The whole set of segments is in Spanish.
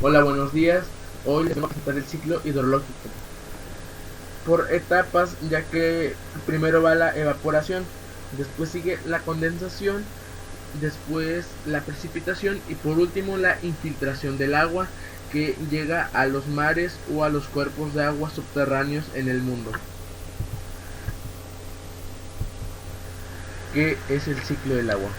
Hola, buenos días. Hoy les voy a presentar el ciclo hidrológico por etapas, ya que primero va la evaporación, después sigue la condensación, después la precipitación y por último la infiltración del agua que llega a los mares o a los cuerpos de agua subterráneos en el mundo. ¿Qué es el ciclo del agua?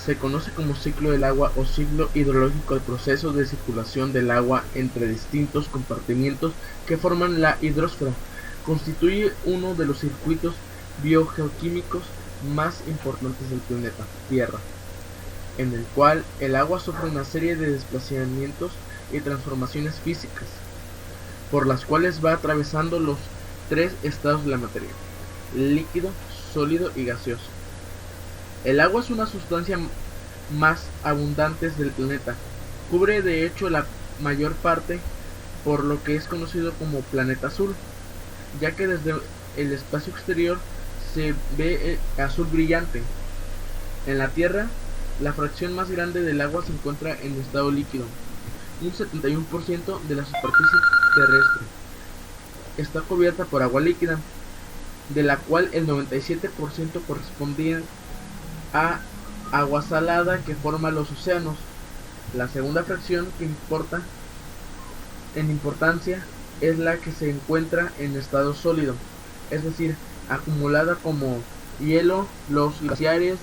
Se conoce como ciclo del agua o ciclo hidrológico el proceso de circulación del agua entre distintos compartimientos que forman la hidrosfera. Constituye uno de los circuitos biogeoquímicos más importantes del planeta Tierra, en el cual el agua sufre una serie de desplazamientos y transformaciones físicas, por las cuales va atravesando los tres estados de la materia: líquido, sólido y gaseoso. El agua es una sustancia más abundante del planeta. Cubre de hecho la mayor parte, por lo que es conocido como planeta azul, ya que desde el espacio exterior se ve azul brillante. En la Tierra, la fracción más grande del agua se encuentra en estado líquido. Un 71% de la superficie terrestre está cubierta por agua líquida, de la cual el 97% correspondía a agua salada que forma los océanos. La segunda fracción que importa en importancia es la que se encuentra en estado sólido, es decir, acumulada como hielo. Los glaciares,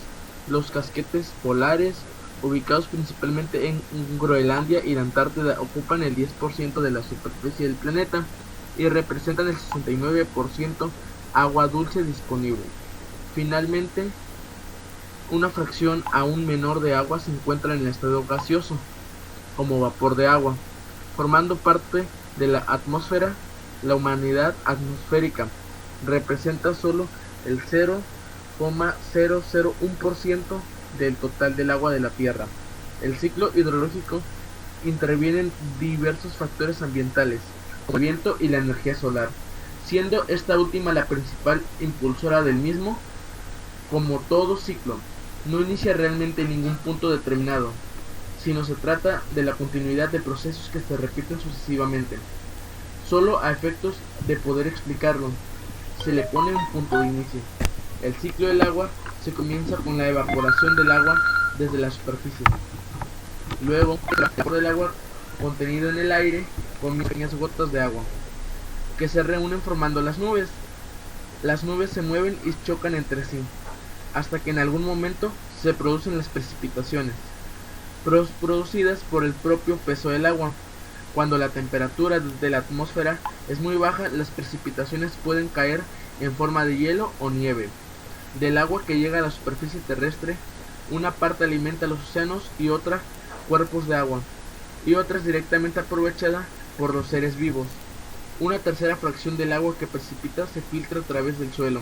los casquetes polares, ubicados principalmente en Groenlandia y la Antártida, ocupan el 10% de la superficie del planeta y representan el 69% agua dulce disponible. Finalmente, una fracción aún menor de agua se encuentra en el estado gaseoso, como vapor de agua, formando parte de la atmósfera. La humanidad atmosférica representa solo el 0,001% del total del agua de la Tierra. El ciclo hidrológico interviene en diversos factores ambientales, como el viento y la energía solar, siendo esta última la principal impulsora del mismo. Como todo ciclo, no inicia realmente en ningún punto determinado, sino se trata de la continuidad de procesos que se repiten sucesivamente. Solo a efectos de poder explicarlo, se le pone un punto de inicio. El ciclo del agua se comienza con la evaporación del agua desde la superficie. Luego, el vapor del agua contenido en el aire con pequeñas gotas de agua, que se reúnen formando las nubes. Las nubes se mueven y chocan entre sí, hasta que en algún momento se producen las precipitaciones, producidas por el propio peso del agua. Cuando la temperatura de la atmósfera es muy baja, las precipitaciones pueden caer en forma de hielo o nieve. Del agua que llega a la superficie terrestre, una parte alimenta los océanos y otra cuerpos de agua, y otra es directamente aprovechada por los seres vivos. Una tercera fracción del agua que precipita se filtra a través del suelo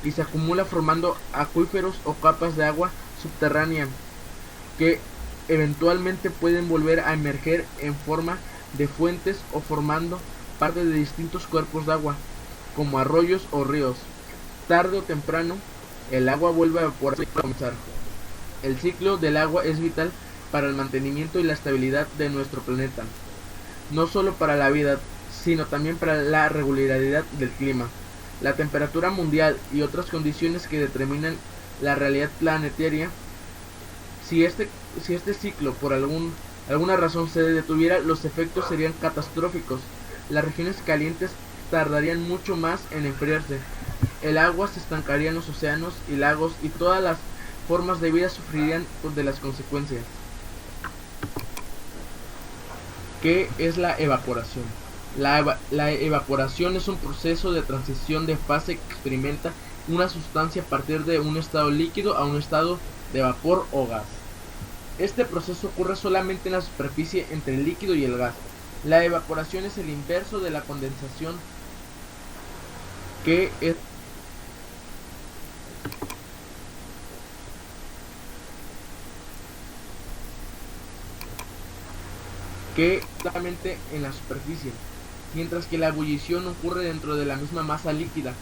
y se acumula formando acuíferos o capas de agua subterránea que eventualmente pueden volver a emerger en forma de fuentes o formando parte de distintos cuerpos de agua, como arroyos o ríos. Tarde o temprano, el agua vuelve a evaporarse y comenzar. El ciclo del agua es vital para el mantenimiento y la estabilidad de nuestro planeta, no solo para la vida, sino también para la regularidad del clima, la temperatura mundial y otras condiciones que determinan la realidad planetaria. Si este ciclo por alguna razón se detuviera, los efectos serían catastróficos. Las regiones calientes tardarían mucho más en enfriarse, el agua se estancaría en los océanos y lagos y todas las formas de vida sufrirían de las consecuencias. ¿Qué es la evaporación? La evaporación es un proceso de transición de fase que experimenta una sustancia a partir de un estado líquido a un estado de vapor o gas. Este proceso ocurre solamente en la superficie entre el líquido y el gas. La evaporación es el inverso de la condensación, que es solamente en la superficie, mientras que la ebullición ocurre dentro de la misma masa líquida.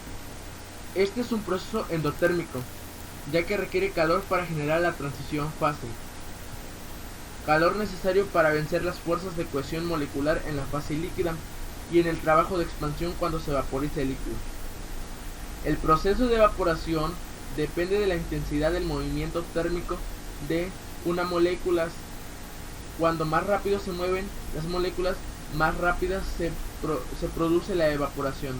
Este es un proceso endotérmico, ya que requiere calor para generar la transición fase. calor necesario para vencer las fuerzas de cohesión molecular en la fase líquida y en el trabajo de expansión cuando se vaporiza el líquido. El proceso de evaporación depende de la intensidad del movimiento térmico de una molécula. Cuando más rápido se mueven las moléculas, más rápida se produce la evaporación.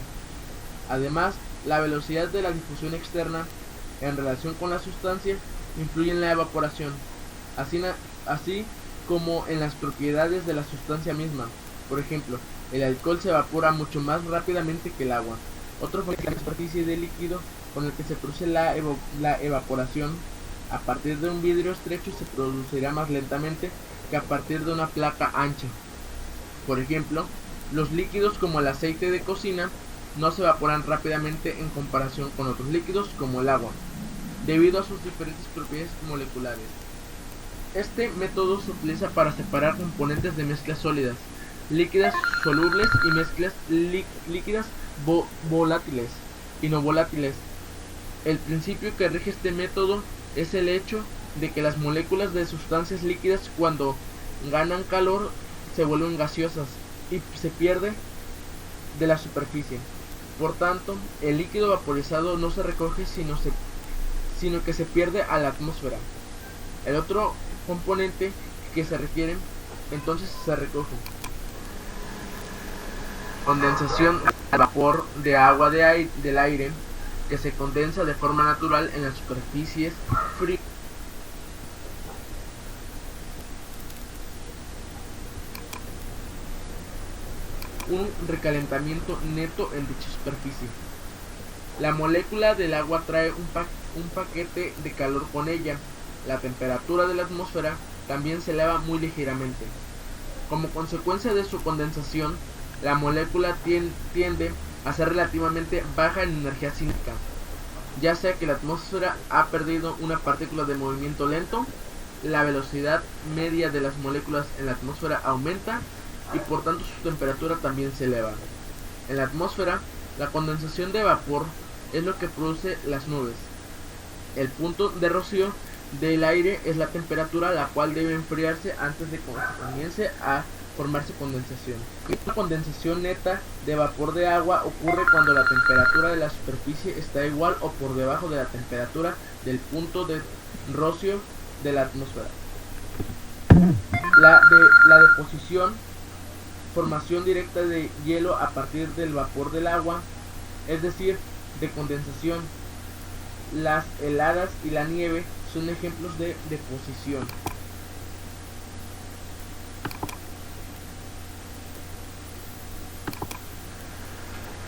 Además, la velocidad de la difusión externa en relación con la sustancia influye en la evaporación, así como en las propiedades de la sustancia misma. Por ejemplo, el alcohol se evapora mucho más rápidamente que el agua. Otro factor es la superficie del líquido con el que se produce la evaporación. A partir de un vidrio estrecho se producirá más lentamente que a partir de una placa ancha. Por ejemplo, los líquidos como el aceite de cocina no se evaporan rápidamente en comparación con otros líquidos como el agua, debido a sus diferentes propiedades moleculares. Este método se utiliza para separar componentes de mezclas sólidas, líquidas solubles y mezclas líquidas volátiles y no volátiles. El principio que rige este método es el hecho de que las moléculas de sustancias líquidas, cuando ganan calor, se vuelven gaseosas y se pierde de la superficie. Por tanto, el líquido vaporizado no se recoge sino que se pierde a la atmósfera. El otro componente que se requiere entonces se recoge. Condensación al vapor de agua del aire que se condensa de forma natural en las superficies frías. Un recalentamiento neto en dicha superficie. La molécula del agua trae un paquete de calor con ella. La temperatura de la atmósfera también se eleva muy ligeramente. Como consecuencia de su condensación, la molécula tiende a ser relativamente baja en energía cinética, ya sea que la atmósfera ha perdido una partícula de movimiento lento, la velocidad media de las moléculas en la atmósfera aumenta y por tanto su temperatura también se eleva. En la atmósfera, la condensación de vapor es lo que produce las nubes. El punto de rocío del aire es la temperatura a la cual debe enfriarse antes de que comience a formarse condensación. La condensación neta de vapor de agua ocurre cuando la temperatura de la superficie está igual o por debajo de la temperatura del punto de rocío de la atmósfera. La deposición, formación directa de hielo a partir del vapor del agua, es decir, de condensación. Las heladas y la nieve son ejemplos de deposición.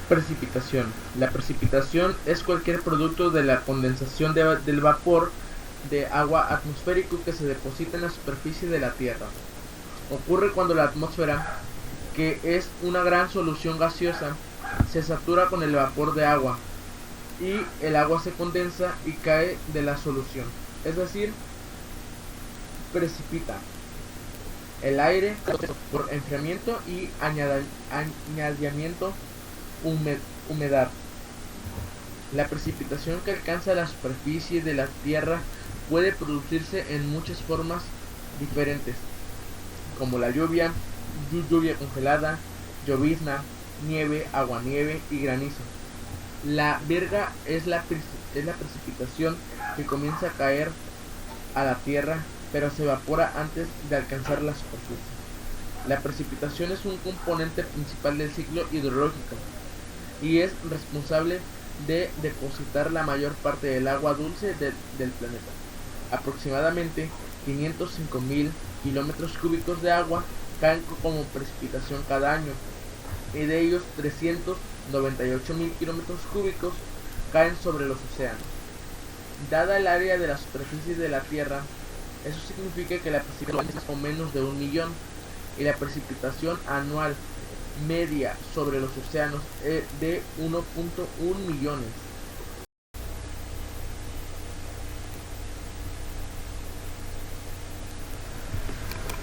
Precipitación. La precipitación es cualquier producto de la condensación del vapor de agua atmosférico que se deposita en la superficie de la Tierra. Ocurre cuando la atmósfera, que es una gran solución gaseosa, se satura con el vapor de agua y el agua se condensa y cae de la solución, es decir, precipita. El aire por enfriamiento y añadimiento humedad. La precipitación que alcanza la superficie de la Tierra puede producirse en muchas formas diferentes, como la lluvia congelada, llovizna, nieve, aguanieve y granizo. La virga es la precipitación que comienza a caer a la Tierra, pero se evapora antes de alcanzar la superficie. La precipitación es un componente principal del ciclo hidrológico y es responsable de depositar la mayor parte del agua dulce del planeta. Aproximadamente 505.000 kilómetros cúbicos de agua caen como precipitación cada año, y de ellos 398.000 kilómetros cúbicos caen sobre los océanos. Dada el área de la superficie de la Tierra, eso significa que la precipitación es con menos de 1 millón, y la precipitación anual media sobre los océanos es de 1.1 millones.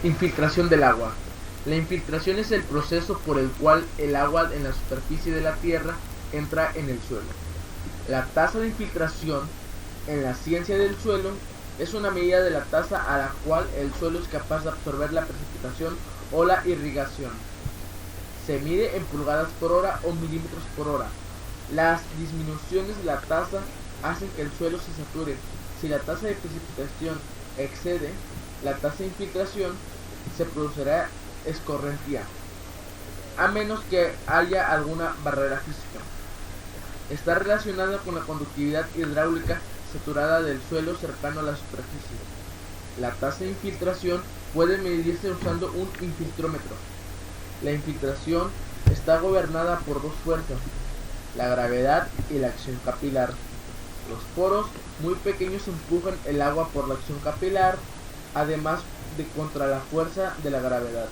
Infiltración del agua. La infiltración es el proceso por el cual el agua en la superficie de la Tierra entra en el suelo. La tasa de infiltración en la ciencia del suelo Es una medida de la tasa a la cual el suelo es capaz de absorber la precipitación o la irrigación. Se mide en pulgadas por hora o milímetros por hora. Las disminuciones de la tasa hacen que el suelo se sature. Si la tasa de precipitación excede la tasa de infiltración, se producirá escorrentía, a menos que haya alguna barrera física. Está relacionada con la conductividad hidráulica saturada del suelo cercano a la superficie. La tasa de infiltración puede medirse usando un infiltrómetro. La infiltración está gobernada por dos fuerzas, la gravedad y la acción capilar. Los poros muy pequeños empujan el agua por la acción capilar, además de contra la fuerza de la gravedad.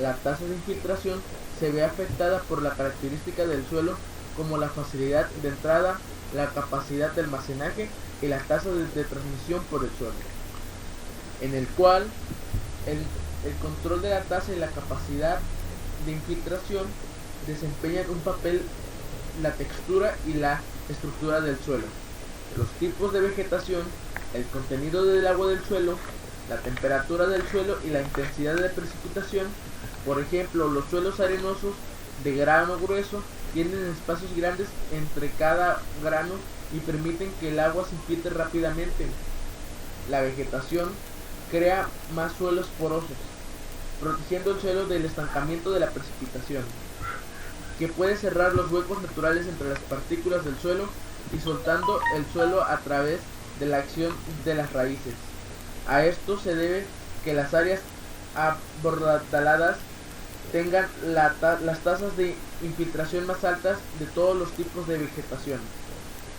La tasa de infiltración se ve afectada por la característica del suelo como la facilidad de entrada, la capacidad de almacenaje y la tasa de transmisión por el suelo, en el cual el control de la tasa y la capacidad de infiltración desempeñan un papel la textura y la estructura del suelo, los tipos de vegetación, el contenido del agua del suelo, la temperatura del suelo y la intensidad de precipitación. Por ejemplo, los suelos arenosos de grano grueso tienen espacios grandes entre cada grano y permiten que el agua se infiltre rápidamente. La vegetación crea más suelos porosos, protegiendo el suelo del estancamiento de la precipitación, que puede cerrar los huecos naturales entre las partículas del suelo y soltando el suelo a través de la acción de las raíces. A esto se debe que las áreas abordaladas tengan las tasas de infiltración más altas de todos los tipos de vegetación.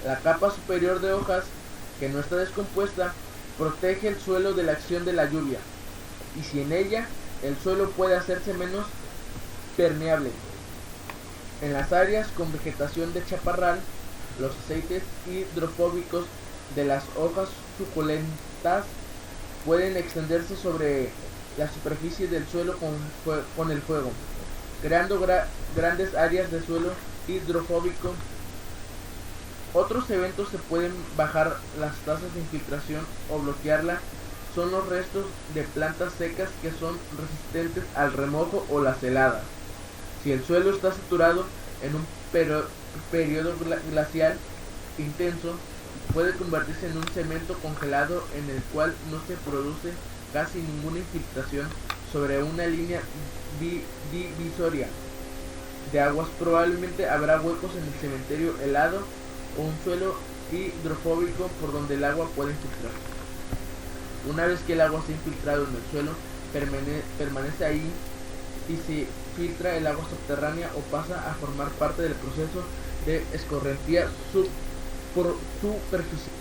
La capa superior de hojas, que no está descompuesta, protege el suelo de la acción de la lluvia, y sin ella, el suelo puede hacerse menos permeable. En las áreas con vegetación de chaparral, los aceites hidrofóbicos de las hojas suculentas pueden extenderse sobre la superficie del suelo con el fuego, creando grandes áreas de suelo hidrofóbico. Otros eventos que pueden bajar las tasas de infiltración o bloquearla son los restos de plantas secas que son resistentes al remojo o las heladas. Si el suelo está saturado en un periodo glacial intenso, puede convertirse en un cemento congelado en el cual no se produce casi ninguna infiltración sobre una línea divisoria de aguas. Probablemente habrá huecos en el cementerio helado o un suelo hidrofóbico por donde el agua puede infiltrar. Una vez que el agua se ha infiltrado en el suelo, permanece ahí y se filtra el agua subterránea o pasa a formar parte del proceso de escorrentía superficial.